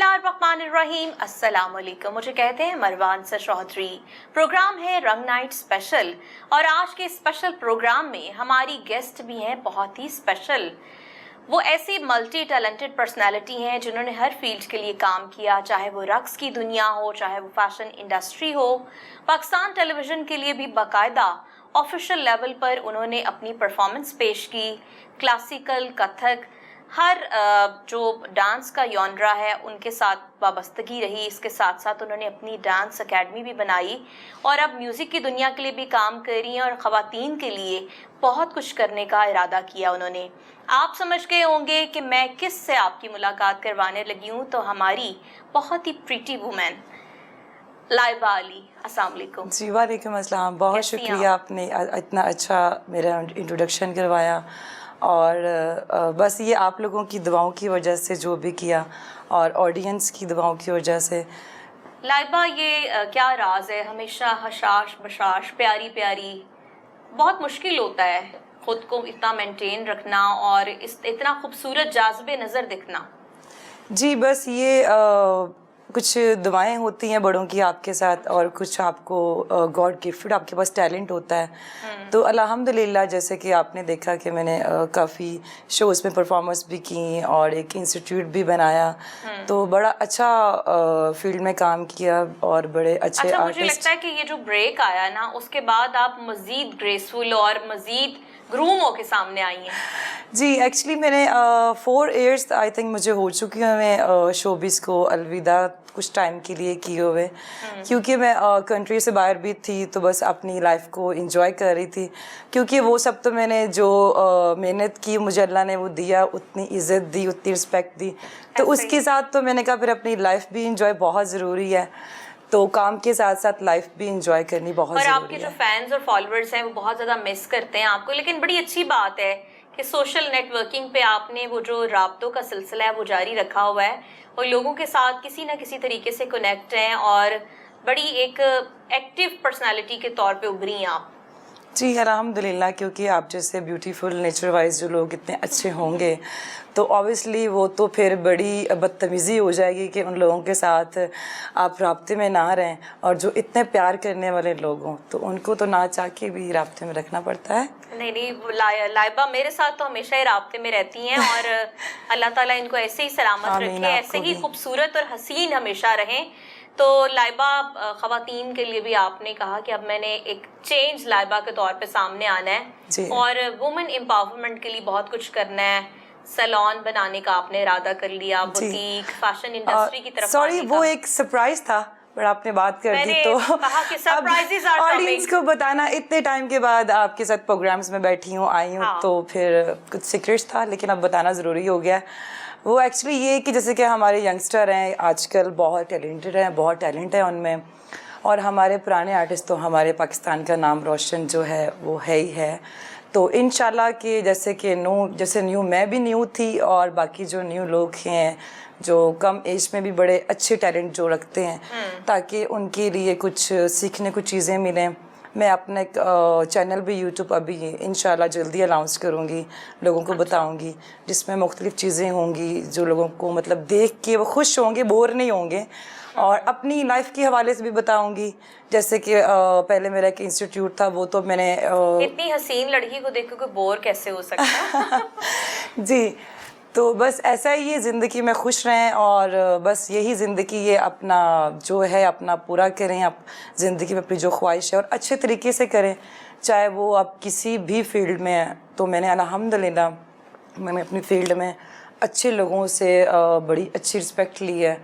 बिस्मिल्लाहिर्रहमानिर्रहीम, अस्सलाम वालेकुम। मुझे कहते हैं मरवान सर चौधरी। प्रोग्राम है रंग नाइट स्पेशल और आज के स्पेशल प्रोग्राम में हमारी गेस्ट भी हैं बहुत ही स्पेशल। वो ऐसी मल्टी टैलेंटेड पर्सनालिटी हैं जिन्होंने हर फील्ड के लिए काम किया, चाहे वो रक्स की दुनिया हो, चाहे वो फैशन इंडस्ट्री हो। पाकिस्तान टेलीविज़न के लिए भी बाकायदा ऑफिशियल लेवल पर उन्होंने अपनी परफॉर्मेंस पेश की। क्लासिकल, कथक, हर जो डांस का जॉनरा है उनके साथ वाबस्तगी रही। इसके साथ साथ उन्होंने अपनी डांस एकेडमी भी बनाई और अब म्यूज़िक की दुनिया के लिए भी काम कर रही हैं और ख़वातीन के लिए बहुत कुछ करने का इरादा किया उन्होंने। आप समझ गए होंगे कि मैं किस से आपकी मुलाकात करवाने लगी हूँ, तो हमारी बहुत ही प्रीटी वुमेन लाइबा अली। अस्सलाम वालेकुम। जी वालेकुम अस्सलाम। बहुत शुक्रिया, आपने इतना अच्छा मेरा इंट्रोडक्शन करवाया और बस ये आप लोगों की दुआओं की वजह से जो भी किया और ऑडियंस की दुआओं की वजह से। लाइबा, ये क्या राज है? हमेशा हशाश बशाश, प्यारी प्यारी, बहुत मुश्किल होता है ख़ुद को इतना मेंटेन रखना और इतना खूबसूरत जाज़बे नज़र दिखना। जी बस ये कुछ दुआएं होती हैं बड़ों की आपके साथ और कुछ आपको गॉड गिफ्टेड आपके पास टैलेंट होता है। तो अल्हम्दुलिल्लाह, जैसे कि आपने देखा कि मैंने काफ़ी शोज़ में परफॉर्मेंस भी की और एक इंस्टीट्यूट भी बनाया, तो बड़ा अच्छा फील्ड में काम किया और बड़े अच्छे आर्टिस्ट। मुझे लगता है कि ये जो ब्रेक आया ना, उसके बाद आप मज़ीद ग्रेसफुल और मज़ीद ग्रूम होके सामने आई हैं। जी एक्चुअली मैंने 4 इयर्स आई थिंक मुझे हो चुकी है मैं शोबिस को अलविदा कुछ टाइम के लिए किए हुए, क्योंकि मैं कंट्री से बाहर भी थी तो बस अपनी लाइफ को एंजॉय कर रही थी, क्योंकि वो सब तो मैंने जो मेहनत की मुझे अल्लाह ने वो दिया, उतनी इज़्ज़त दी, उतनी रिस्पेक्ट दी, तो उसके साथ तो मैंने कहा फिर अपनी लाइफ भी एंजॉय बहुत ज़रूरी है, तो काम के साथ साथ लाइफ भी इंजॉय करनी बहुत ज़रूरी है। और आपके जो फैंस और फॉलोअर्स हैं वो बहुत ज़्यादा मिस करते हैं आपको, लेकिन बड़ी अच्छी बात है कि सोशल नेटवर्किंग पे आपने वो जो राब्तों का सिलसिला है वो जारी रखा हुआ है और लोगों के साथ किसी ना किसी तरीके से कनेक्ट हैं और बड़ी एक एक्टिव पर्सनालिटी के तौर पे उभरी हैं आप। जी अल्हम्दुलिल्लाह, क्योंकि आप जैसे ब्यूटीफुल नेचर वाइज जो लोग इतने अच्छे होंगे तो ऑब्वियसली वो तो फिर बड़ी बदतमीज़ी हो जाएगी कि उन लोगों के साथ आप राब्ते में ना रहें, और जो इतने प्यार करने वाले लोग हों तो उनको तो ना चाह के भी राब्ते में रखना पड़ता है। नहीं, लाइबा मेरे साथ तो हमेशा ही राब्ते में रहती हैं और अल्लाह ताला इनको ऐसे ही सलामत रखे, ऐसे ही खूबसूरत और हसीन हमेशा रहें। तो लाइबा, ख़वातीन के लिए भी आपने कहा कि अब मैंने एक चेंज लाइबा के तौर पे सामने आना है और वुमेन एम्पावरमेंट के लिए बहुत कुछ करना है। सैलून बनाने का आपने इरादा कर लिया, बुटीक, फैशन इंडस्ट्री की तरफ। सॉरी, वो एक सरप्राइज था पर आपने बात कर दी तो कहा कि सरप्राइजेस आर कमिंग। ऑडियंस को बताना इतने टाइम के बाद आपके साथ प्रोग्राम्स में बैठी हूँ, आई हूँ, तो फिर कुछ सीक्रेट्स था लेकिन अब बताना ज़रूरी हो गया। वो एक्चुअली ये कि जैसे कि हमारे यंगस्टर हैं आजकल बहुत टैलेंटेड हैं, बहुत टैलेंट है उनमें, और हमारे पुराने आर्टिस्ट तो हमारे पाकिस्तान का नाम रोशन जो है वो है ही है। तो इंशाल्लाह कि जैसे न्यू मैं भी न्यू थी और बाकी जो न्यू लोग हैं जो कम एज में भी बड़े अच्छे टैलेंट जो रखते हैं, ताकि उनके लिए कुछ सीखने को चीज़ें मिलें। मैं अपना एक चैनल भी यूट्यूब अभी इंशाल्लाह जल्दी अनाउंस करूँगी, लोगों को बताऊँगी, जिसमें मुख्तलिफ़ चीज़ें होंगी जो लोगों को मतलब देख के वो खुश होंगे, बोर नहीं होंगे, और अपनी लाइफ के हवाले से भी बताऊंगी। जैसे कि पहले मेरा एक इंस्टीट्यूट था, वो तो मैंने इतनी हसीन लड़की को देख के कोई बोर कैसे हो सकता जी, तो बस ऐसा ही है ज़िंदगी में, खुश रहें और बस यही ज़िंदगी ये अपना जो है अपना पूरा करें, आप ज़िंदगी में अपनी जो ख्वाहिश है और अच्छे तरीके से करें, चाहे वो आप किसी भी फील्ड में हैं। तो मैंने अल्हम्दुलिल्लाह मैंने अपनी फील्ड में अच्छे लोगों से बड़ी अच्छी रिस्पेक्ट ली है,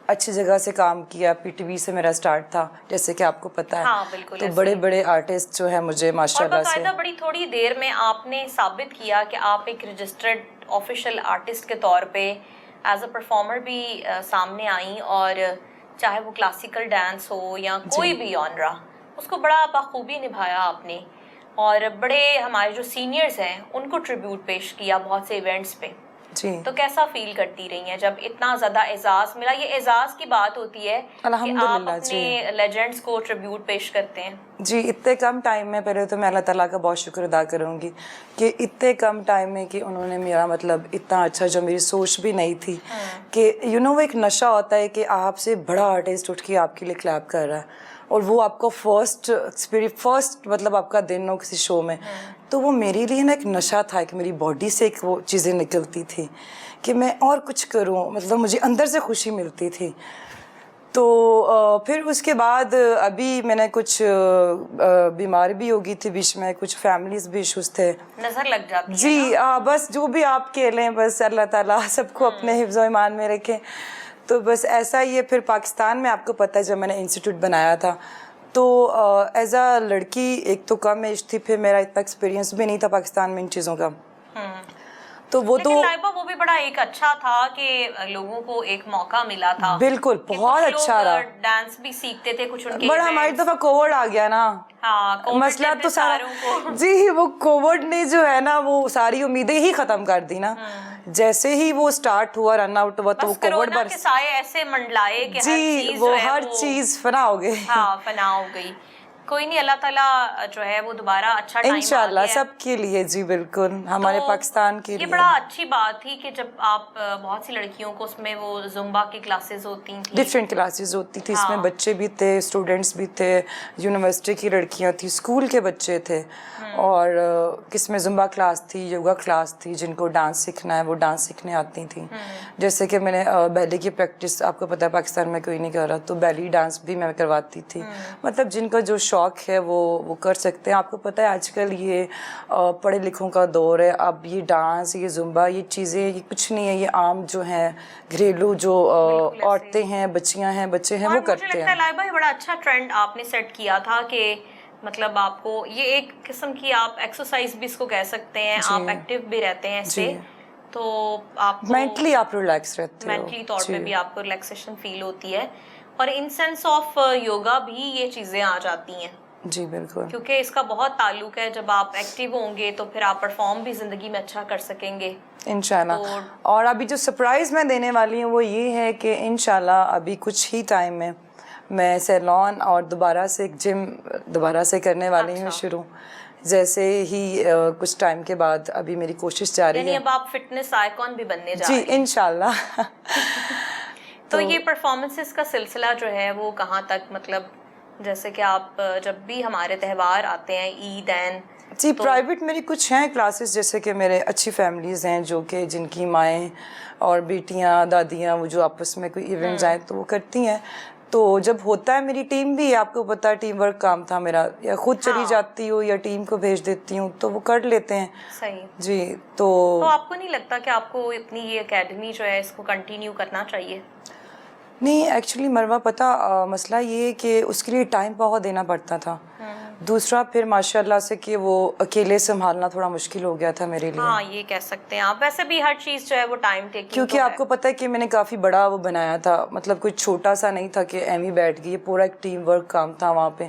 अच्छी जगह से काम किया। पीटीवी से मेरा स्टार्ट था, जैसे कि आपको पता है। हाँ, बिल्कुल। तो बड़े बड़े आर्टिस्ट जो है मुझे माशाल्लाह से बड़ी थोड़ी देर में आपने साबित किया कि आप एक रजिस्टर्ड ऑफिशियल आर्टिस्ट के तौर पे एज अ परफॉर्मर भी सामने आई, और चाहे वो क्लासिकल डांस हो या कोई भी जॉनरा, उसको बड़ा बखूबी निभाया आपने और बड़े हमारे जो सीनियर्स हैं उनको ट्रिब्यूट पेश किया बहुत से इवेंट्स पे। جی تو کیسا فیل کرتی رہی ہیں جب اتنا زیادہ اعزاز ملا؟ یہ اعزاز کی بات ہوتی ہے کہ آپ الحمدللہ اپنے لیجنڈز کو ٹریبیوٹ پیش کرتے ہیں. جی اتنے کم ٹائم میں پہلے تو میں اللہ تعالیٰ کا بہت شکر ادا کروں گی کہ اتنے کم ٹائم میں کہ انہوں نے میرا مطلب اتنا اچھا، جو میری سوچ بھی نہیں تھی کہ وہ ایک نشہ ہوتا ہے کہ آپ سے بڑا آرٹسٹ اٹھ کے آپ کے لیے کلیپ کر رہا ہے اور وہ آپ کو فرسٹ مطلب آپ کا دن ہو کسی شو میں، تو وہ میرے لیے نا ایک نشہ تھا کہ میری باڈی سے ایک وہ چیزیں نکلتی تھی کہ میں اور کچھ کروں، مطلب مجھے اندر سے خوشی ملتی تھی. تو پھر اس کے بعد ابھی میں نے کچھ بیمار بھی ہو گئی تھی بیچ میں، کچھ فیملیز بھی ایشوز تھے، نظر لگ جاتی ہے. جی بس جو بھی آپ کہہ لیں، بس اللہ تعالیٰ سب کو اپنے حفظ و ایمان میں رکھے. تو بس ایسا ہی ہے. پھر پاکستان میں آپ کو پتہ ہے جب میں نے انسٹیٹیوٹ بنایا تھا تو ایز اے لڑکی ایک تو کم ایج تھی، پھر میرا اتنا ایکسپیرینس بھی نہیں تھا پاکستان میں ان چیزوں کا. تو وہ تو لائبہ وہ بھی بڑا ایک اچھا تھا کہ لوگوں کو ایک موقع ملا تھا. بالکل بہت اچھا رہا. ڈانس بھی سیکھتے تھے کچھ ان کے، بڑا ہماری دفعہ کووڈ آ گیا نا، مسئلہ تو سارا جی وہ کووڈ نے جو ہے نا وہ ساری امیدیں ہی ختم کر دی نا. جیسے ہی وہ سٹارٹ ہوا، رن آؤٹ ہوا، تو کووڈ کے سائے ایسے منڈلائے کہ جی وہ ہر چیز فنا ہو گئی. ہاں فنا ہو گئی. کوئی نہیں، اللہ تعالیٰ جو ہے وہ دوبارہ اچھا ٹائم انشاءاللہ سب کے لیے. جی بالکل، ہمارے پاکستان کے لیے یہ بڑا اچھی بات تھی کہ جب آپ بہت سی لڑکیوں کو اس میں وہ زمبا کی کلاسز ہوتی تھیں، ڈفرینٹ کلاسز ہوتی تھی. اس میں بچے بھی تھے، اسٹوڈنٹس بھی تھے، یونیورسٹی کی لڑکیاں تھیں، اسکول کے بچے تھے، اور کس میں زمبا کلاس تھی، یوگا کلاس تھی. جن کو ڈانس سیکھنا ہے وہ ڈانس سیکھنے آتی تھیں. جیسے کہ میں نے بیلی کی پریکٹس، آپ کو پتہ ہے پاکستان میں کوئی نہیں کر رہا، تو بیلی ڈانس بھی میں کرواتی تھی. مطلب جن کا جو شوق ہے وہ کر سکتے ہیں. آپ کو پتہ ہے آج کل یہ پڑھے لکھوں کا دور ہے. اب یہ ڈانس، یہ زمبا، یہ چیزیں یہ کچھ نہیں ہے، یہ عام جو ہیں گھریلو جو عورتیں ہیں، بچیاں ہیں، بچے ہیں، وہ کرتے ہیں. مجھے لگتا ہے لائبہ یہ بڑا اچھا ٹرینڈ آپ نے سیٹ کیا تھا کہ مطلب آپ کو یہ ایک قسم کی آپ ایکسرسائز بھی اس کو کہہ سکتے ہیں، آپ ایکٹیو بھی رہتے ہیں اس سے، تو آپ مینٹلی آپ ریلیکس رہتے ہو، مینٹلی طور پہ بھی آپ کو ریلیکسیشن فیل ہوتی ہے، اور ان سینس آف یوگا بھی یہ چیزیں آ جاتی ہیں. جی بالکل، کیونکہ اس کا بہت تعلق ہے. جب آپ ایکٹیو ہوں گے تو پھر آپ پرفارم بھی زندگی میں اچھا کر سکیں گے انشاءاللہ. اور ابھی جو سرپرائز میں دینے والی ہوں وہ یہ ہے کہ انشاءاللہ ابھی کچھ ہی ٹائم میں میں سیلون اور دوبارہ سے ایک جم دوبارہ سے کرنے والی ہوں شروع. جیسے ہی کچھ ٹائم کے بعد ابھی میری کوشش جاری ہے. یعنی اب آپ فٹنس آئیکن بھی بننے جا رہے ہیں؟ جی انشاءاللہ. تو یہ پرفارمنسز کا سلسلہ جو ہے وہ کہاں تک، مطلب جیسے کہ آپ جب بھی ہمارے تہوار آتے ہیں، عید این، جی پرائیویٹ میری کچھ ہیں کلاسز، جیسے کہ میرے اچھی فیملیز ہیں جو کہ جن کی مائیں اور بیٹیاں دادیاں وہ جو آپس میں کوئی ایونٹس آئے تو وہ کرتی ہیں. تو جب ہوتا ہے میری ٹیم بھی، آپ کو پتہ ہے ٹیم ورک کام تھا میرا، یا خود چلی جاتی ہوں یا ٹیم کو بھیج دیتی ہوں تو وہ کر لیتے ہیں. صحیح. جی تو آپ کو نہیں لگتا کہ آپ کو اپنی یہ اکیڈمی جو ہے اس کو کنٹینیو کرنا چاہیے؟ نہیں ایکچولی مروہ پتہ مسئلہ یہ ہے کہ اس کے لیے ٹائم بہت دینا پڑتا تھا. دوسرا پھر ماشاء اللہ سے کہ وہ اکیلے سنبھالنا تھوڑا مشکل ہو گیا تھا میرے لیے. ہاں یہ کہہ سکتے ہیں آپ. ویسے بھی ہر چیز جو ہے وہ ٹائم ٹیکنگ، کیونکہ آپ کو پتہ ہے کہ میں نے کافی بڑا وہ بنایا تھا، مطلب کوئی چھوٹا سا نہیں تھا کہ ایم ہی بیٹھ گئی، یہ پورا ایک ٹیم ورک کام تھا وہاں پہ.